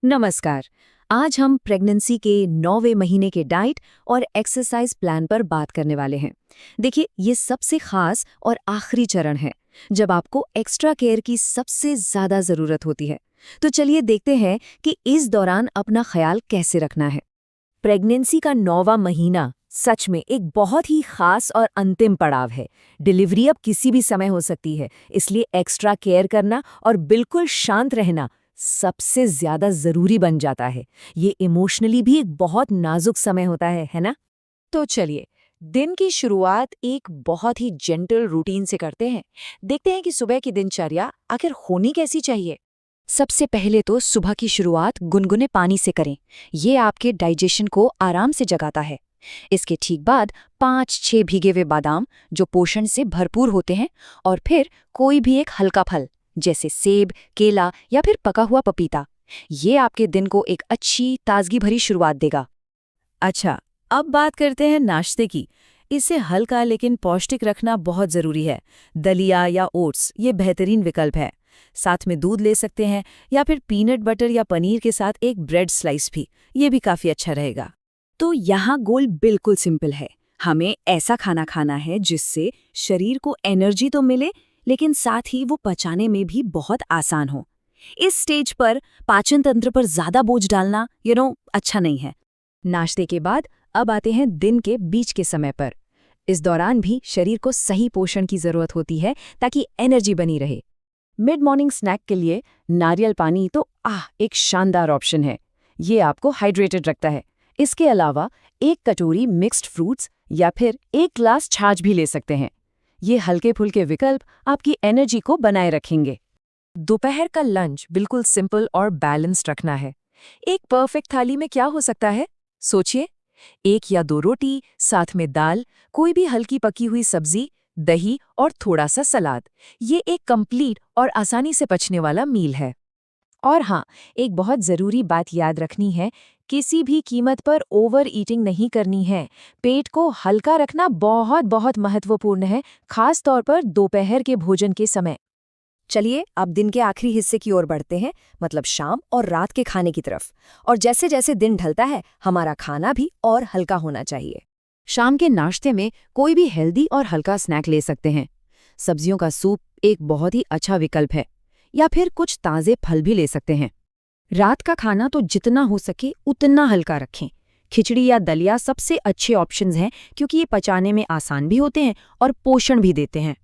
नमस्कार। आज हम प्रेगनेंसी के 9वें महीने के डाइट और एक्सरसाइज प्लान पर बात करने वाले हैं। देखिए, ये सबसे खास और आखिरी चरण है जब आपको एक्स्ट्रा केयर की सबसे ज्यादा जरूरत होती है। तो चलिए देखते हैं कि इस दौरान अपना ख्याल कैसे रखना है। प्रेगनेंसी का 9वां महीना सच में एक बहुत ही खास और अंतिम पड़ाव है। डिलीवरी अब किसी भी समय हो सकती है, इसलिए एक्स्ट्रा केयर करना और बिल्कुल शांत रहना सबसे ज्यादा जरूरी बन जाता है। ये इमोशनली भी एक बहुत नाजुक समय होता है ना? तो चलिए दिन की शुरुआत एक बहुत ही जेंटल रूटीन से करते हैं। देखते हैं कि सुबह की दिनचर्या आखिर होनी कैसी चाहिए। सबसे पहले तो सुबह की शुरुआत गुनगुने पानी से करें। ये आपके डाइजेशन को आराम से जगाता है। इसके ठीक बाद 5-6 भीगे हुए बादाम जो पोषण से भरपूर होते हैं, और फिर कोई भी एक हल्का फल जैसे सेब, केला या फिर पका हुआ पपीता। ये आपके दिन को एक अच्छी ताजगी भरी शुरुआत देगा। अच्छा, अब बात करते हैं नाश्ते की। इसे हल्का लेकिन पौष्टिक रखना बहुत जरूरी है। दलिया या ओट्स ये बेहतरीन विकल्प है। साथ में दूध ले सकते हैं या फिर पीनट बटर या पनीर के साथ एक ब्रेड स्लाइस भी, ये भी काफी अच्छा रहेगा। तो यहाँ गोल बिल्कुल सिंपल है। हमें ऐसा खाना खाना है जिससे शरीर को एनर्जी तो मिले, लेकिन साथ ही वो पचाने में भी बहुत आसान हो। इस स्टेज पर पाचन तंत्र पर ज्यादा बोझ डालना अच्छा नहीं है। नाश्ते के बाद अब आते हैं दिन के बीच के समय पर। इस दौरान भी शरीर को सही पोषण की जरूरत होती है ताकि एनर्जी बनी रहे। मिड मॉर्निंग स्नैक के लिए नारियल पानी तो एक शानदार ऑप्शन है। ये आपको हाइड्रेटेड रखता है। इसके अलावा एक कटोरी मिक्स्ड फ्रूट्स या फिर एक ग्लास छाछ भी ले सकते हैं। ये हल्के फुल्के विकल्प आपकी एनर्जी को बनाए रखेंगे। दोपहर का लंच बिल्कुल सिंपल और बैलेंस्ड रखना है। एक परफेक्ट थाली में क्या हो सकता है? सोचिए, 1 या 2 रोटी, साथ में दाल, कोई भी हल्की पकी हुई सब्जी, दही और थोड़ा सा सलाद। ये एक कंप्लीट और आसानी से पचने वाला मील है। और हाँ, एक बहुत ज़रूरी बात याद रखनी है, किसी भी कीमत पर ओवर ईटिंग नहीं करनी है। पेट को हल्का रखना बहुत बहुत महत्वपूर्ण है, खास तौर पर दोपहर के भोजन के समय। चलिए अब दिन के आखिरी हिस्से की ओर बढ़ते हैं, मतलब शाम और रात के खाने की तरफ। और जैसे जैसे दिन ढलता है, हमारा खाना भी और हल्का होना चाहिए। शाम के नाश्ते में कोई भी हेल्दी और हल्का स्नैक ले सकते हैं। सब्जियों का सूप एक बहुत ही अच्छा विकल्प है, या फिर कुछ ताज़े फल भी ले सकते हैं। रात का खाना तो जितना हो सके उतना हल्का रखें। खिचड़ी या दलिया सबसे अच्छे ऑप्शंस हैं, क्योंकि ये पचाने में आसान भी होते हैं और पोषण भी देते हैं।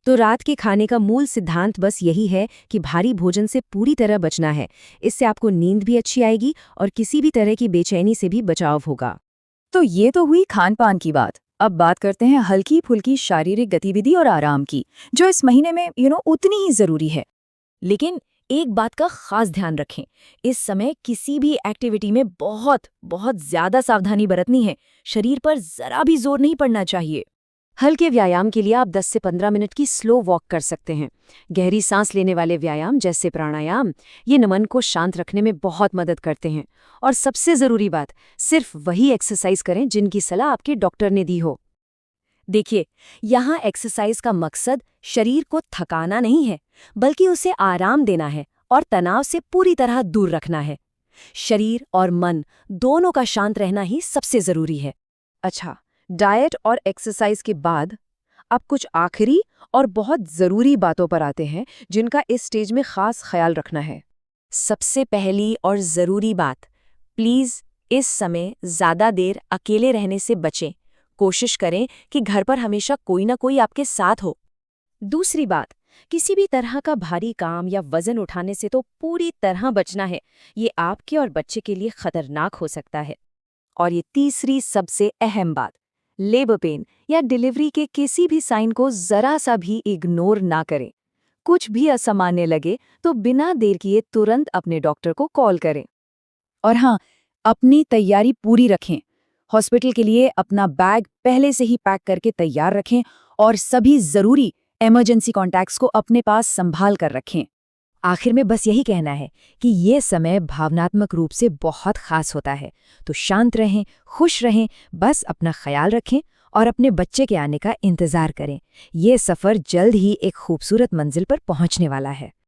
तो रात के खाने का मूल सिद्धांत बस यही है कि भारी भोजन से पूरी तरह बचना है। इससे आपको नींद भी अच्छी आएगी और किसी भी तरह की बेचैनी से भी बचाव होगा। तो ये तो हुई खान पान की बात। अब बात करते हैं हल्की फुल्की शारीरिक गतिविधि और आराम की, जो इस महीने में उतनी ही जरूरी है। लेकिन एक बात का खास ध्यान रखें, इस समय किसी भी एक्टिविटी में बहुत बहुत ज्यादा सावधानी बरतनी है। शरीर पर जरा भी जोर नहीं पड़ना चाहिए। हल्के व्यायाम के लिए आप 10 से 15 मिनट की स्लो वॉक कर सकते हैं। गहरी सांस लेने वाले व्यायाम जैसे प्राणायाम, ये मन को शांत रखने में बहुत मदद करते हैं। और सबसे जरूरी बात, सिर्फ वही एक्सरसाइज करें जिनकी सलाह आपके डॉक्टर ने दी हो। देखिए, यहाँ एक्सरसाइज का मकसद शरीर को थकाना नहीं है, बल्कि उसे आराम देना है और तनाव से पूरी तरह दूर रखना है। शरीर और मन दोनों का शांत रहना ही सबसे जरूरी है। अच्छा, डाइट और एक्सरसाइज के बाद अब कुछ आखिरी और बहुत जरूरी बातों पर आते हैं, जिनका इस स्टेज में खास ख्याल रखना है। सबसे पहली और जरूरी बात, प्लीज इस समय ज्यादा देर अकेले रहने से बचें। कोशिश करें कि घर पर हमेशा कोई ना कोई आपके साथ हो। दूसरी बात, किसी भी तरह का भारी काम या वजन उठाने से तो पूरी तरह बचना है। ये आपके और बच्चे के लिए खतरनाक हो सकता है। और ये तीसरी सबसे अहम बात, लेबर पेन या डिलीवरी के किसी भी साइन को जरा सा भी इग्नोर ना करें। कुछ भी असामान्य लगे तो बिना देर किए तुरंत अपने डॉक्टर को कॉल करें। और हाँ, अपनी तैयारी पूरी रखें। हॉस्पिटल के लिए अपना बैग पहले से ही पैक करके तैयार रखें और सभी जरूरी इमरजेंसी कॉन्टैक्ट्स को अपने पास संभाल कर रखें। आखिर में बस यही कहना है कि ये समय भावनात्मक रूप से बहुत खास होता है। तो शांत रहें, खुश रहें, बस अपना ख्याल रखें और अपने बच्चे के आने का इंतजार करें। ये सफ़र जल्द ही एक खूबसूरत मंजिल पर पहुंचने वाला है।